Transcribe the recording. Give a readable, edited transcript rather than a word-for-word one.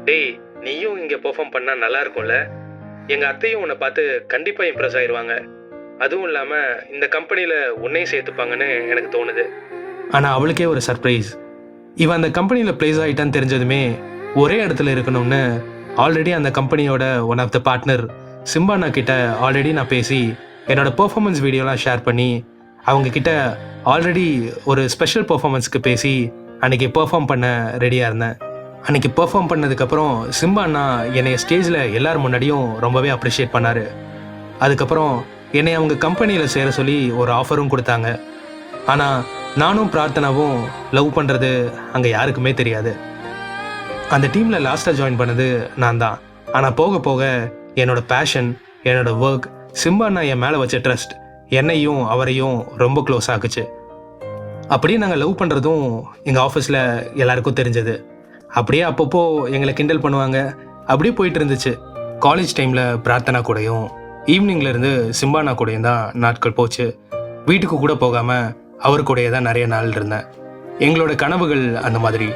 டேய், நீயும் இங்கே பெர்ஃபார்ம் பண்ணால் நல்லா இருக்கும்ல. எங்கள் அத்தையும் உன்னை பார்த்து கண்டிப்பாக இம்ப்ரெஸ் ஆயிடுவாங்க. அதுவும் இல்லாமல் இந்த கம்பெனியில் உன்னையும் சேர்த்துப்பாங்கன்னு எனக்கு தோணுது. ஆனால் அவளுக்கே ஒரு சர்ப்ரைஸ். இவன் அந்த கம்பெனியில் ப்ளேஸ் ஆகிட்டான்னு தெரிஞ்சதுமே ஒரே இடத்துல இருக்கணும்னு ஆல்ரெடி அந்த கம்பெனியோட ஒன் ஆஃப் த பார்ட்னர் சிம்பானா கிட்ட ஆல்ரெடி நான் பேசி என்னோடய பெர்ஃபார்மன்ஸ் வீடியோலாம் ஷேர் பண்ணி அவங்கக்கிட்ட ஆல்ரெடி ஒரு ஸ்பெஷல் பெர்ஃபார்மன்ஸ்க்கு பேசி அன்றைக்கி பெர்ஃபார்ம் பண்ண ரெடியாக இருந்தேன். அன்றைக்கி பெர்ஃபார்ம் பண்ணதுக்கப்புறம் சிம்பானா என்னை ஸ்டேஜில் எல்லார் முன்னாடியும் ரொம்பவே அப்ரிஷியேட் பண்ணார். அதுக்கப்புறம் என்னை அவங்க கம்பெனியில் சேர சொல்லி ஒரு ஆஃபரும் கொடுத்தாங்க. ஆனால் நானும் பிரார்த்தனாவும் லவ் பண்ணுறது அங்கே யாருக்குமே தெரியாது. அந்த டீமில் லாஸ்ட்டாக ஜாயின் பண்ணது நான் தான். ஆனால் போக போக என்னோடய பேஷன், என்னோடய ஒர்க், சிம்பானா என் மேலே வச்ச ட்ரஸ்ட் என்னையும் அவரையும் ரொம்ப க்ளோஸ் ஆக்குச்சு. அப்படியே நாங்கள் லவ் பண்ணுறதும் எங்கள் ஆஃபீஸில் எல்லாருக்கும் தெரிஞ்சது. அப்படியே அப்பப்போ எங்களை கிண்டல் பண்ணுவாங்க. அப்படியே போயிட்டு இருந்துச்சு. காலேஜ் டைமில் பிரார்த்தனா கூடயும் ஈவினிங்லேருந்து சிம்பானா கூடயும் தான் நாட்கள் போச்சு. வீட்டுக்கு கூட போகாமல் அவர் கூடயே தான் நிறைய நாள் இருந்தேன். எங்களோட கனவுகள் அந்த மாதிரி.